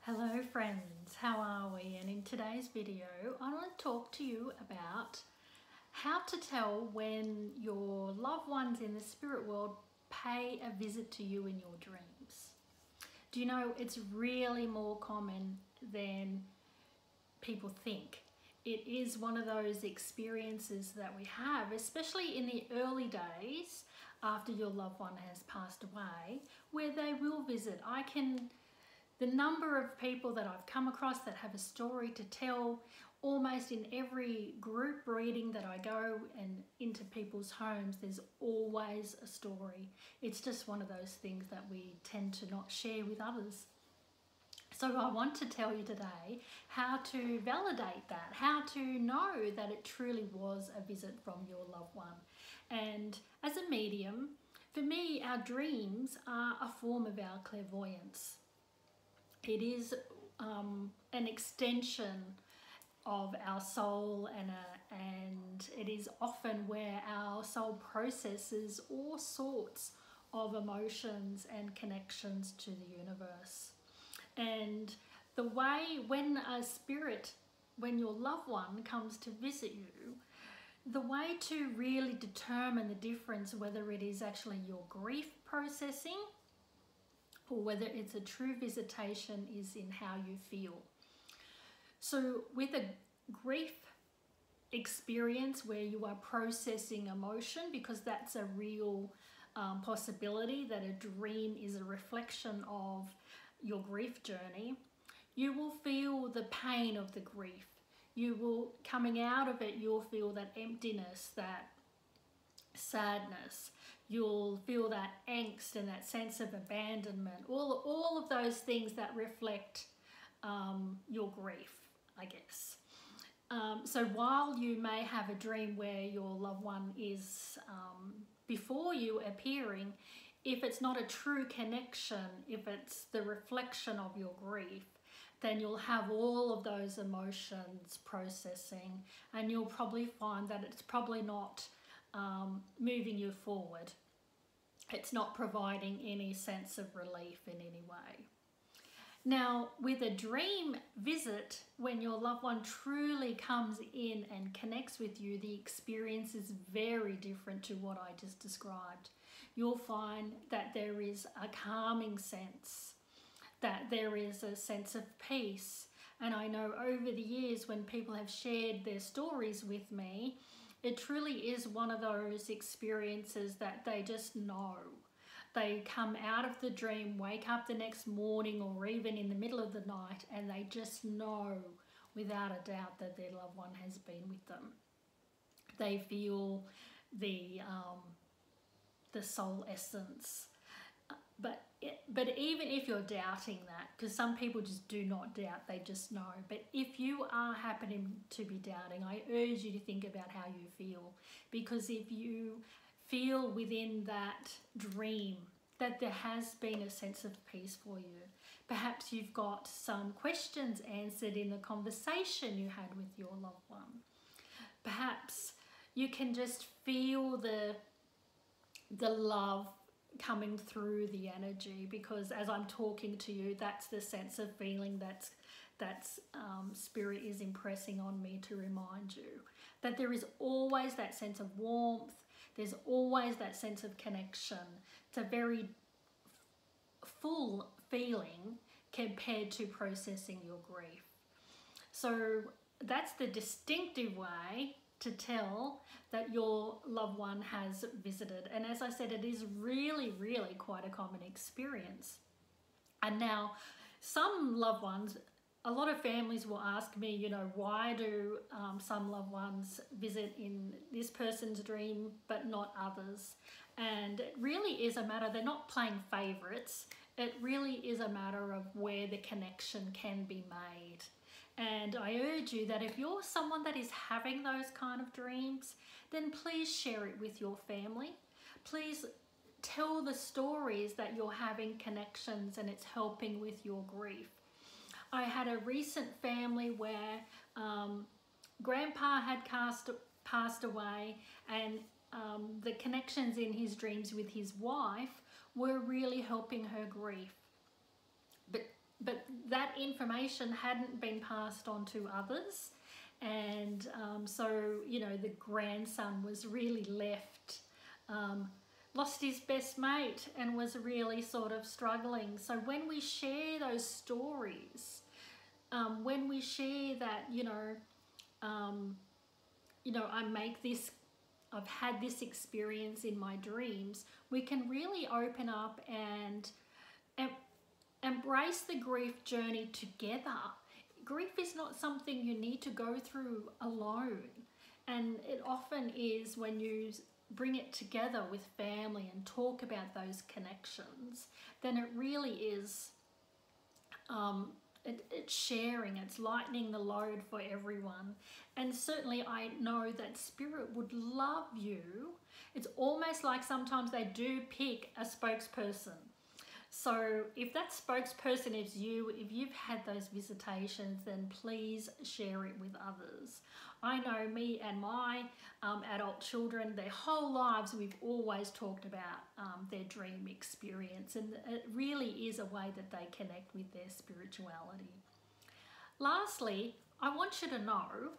Hello friends, how are we? And in today's video I want to talk to you about how to tell when your loved ones in the spirit world pay a visit to you in your dreams. Do you know it's really more common than people think. It is one of those experiences that we have, especially in the early days after your loved one has passed away, where they will visit. The number of people that I've come across that have a story to tell, almost in every group reading that I go and into people's homes, there's always a story. It's just one of those things that we tend to not share with others. So I want to tell you today how to validate that, how to know that it truly was a visit from your loved one. And as a medium, for me, our dreams are a form of our clairvoyance. It is an extension of our soul, and it is often where our soul processes all sorts of emotions and connections to the universe. And the way when your loved one comes to visit you, the way to really determine the difference, whether it is actually your grief processing or whether it's a true visitation, is in how you feel. So with a grief experience where you are processing emotion, because that's a real possibility that a dream is a reflection of your grief journey, you will feel the pain of the grief. Coming out of it, you'll feel that emptiness, that sadness. You'll feel that angst and that sense of abandonment, all of those things that reflect your grief, I guess. So while you may have a dream where your loved one is before you appearing, if it's not a true connection, if it's the reflection of your grief, then you'll have all of those emotions processing, and you'll probably find that it's probably not moving you forward. It's not providing any sense of relief in any way. Now, with a dream visit, when your loved one truly comes in and connects with you, the experience is very different to what I just described. You'll find that there is a calming sense, that there is a sense of peace. And I know over the years when people have shared their stories with me, it truly is one of those experiences that they just know. They come out of the dream, wake up the next morning or even in the middle of the night, and they just know without a doubt that their loved one has been with them. They feel the soul essence. But even if you're doubting that, because some people just do not doubt, they just know. But if you are happening to be doubting, I urge you to think about how you feel. Because if you feel within that dream that there has been a sense of peace for you, perhaps you've got some questions answered in the conversation you had with your loved one. Perhaps you can just feel the love coming through the energy, because as I'm talking to you, that's the sense of feeling that Spirit is impressing on me to remind you that there is always that sense of warmth, there's always that sense of connection. It's a very full feeling compared to processing your grief. So that's the distinctive way to tell that your loved one has visited. And as I said, it is really, really quite a common experience. And now some loved ones, a lot of families will ask me, you know, why do some loved ones visit in this person's dream but not others? And it really is a matter, they're not playing favorites. It really is a matter of where the connection can be made. And I urge you that if you're someone that is having those kind of dreams, then please share it with your family. Please tell the stories that you're having connections and it's helping with your grief. I had a recent family where Grandpa had passed away, and the connections in his dreams with his wife were really helping her grief. But but that information hadn't been passed on to others. And so, you know, the grandson was really left, lost his best mate and was really sort of struggling. So when we share those stories, when we share that, I've had this experience in my dreams, we can really open up and embrace the grief journey together. Grief is not something you need to go through alone, and it often is when you bring it together with family and talk about those connections, then it really is it's sharing, it's lightening the load for everyone. And certainly I know that Spirit would love you. It's almost like sometimes they do pick a spokesperson. So if that spokesperson is you, if you've had those visitations, then please share it with others. I know me and my adult children, their whole lives, we've always talked about their dream experience, and it really is a way that they connect with their spirituality. Lastly, I want you to know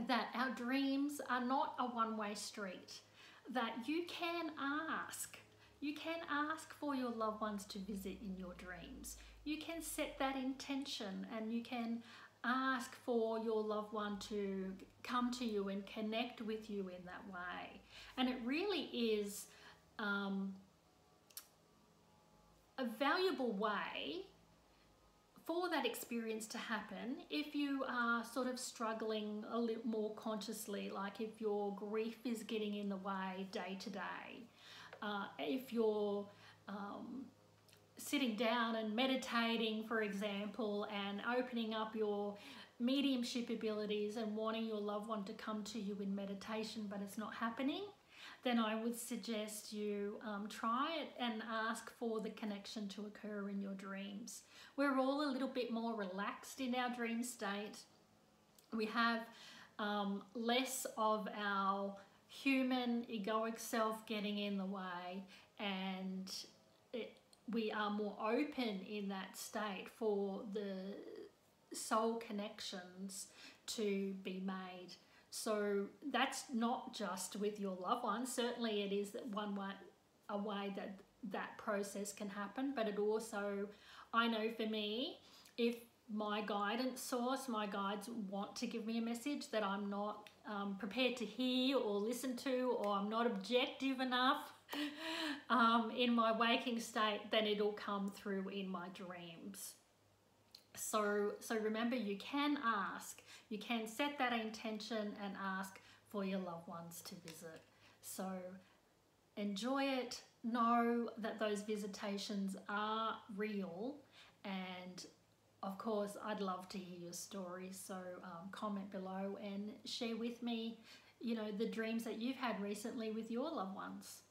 that our dreams are not a one-way street, that you can ask. You can ask for your loved ones to visit in your dreams. You can set that intention, and you can ask for your loved one to come to you and connect with you in that way. And it really is a valuable way for that experience to happen if you are sort of struggling a little more consciously, like if your grief is getting in the way day to day. If you're sitting down and meditating, for example, and opening up your mediumship abilities and wanting your loved one to come to you in meditation, but it's not happening, then I would suggest you try it and ask for the connection to occur in your dreams. We're all a little bit more relaxed in our dream state. We have less of our human egoic self getting in the way, and we are more open in that state for the soul connections to be made. So that's not just with your loved ones. Certainly it is a way that that process can happen, but it also, I know for me, if my guidance source, my guides want to give me a message that I'm not prepared to hear or listen to, or I'm not objective enough in my waking state, then it'll come through in my dreams. So remember, you can ask, you can set that intention and ask for your loved ones to visit. So enjoy it, know that those visitations are real, and of course, I'd love to hear your stories, so comment below and share with me, the dreams that you've had recently with your loved ones.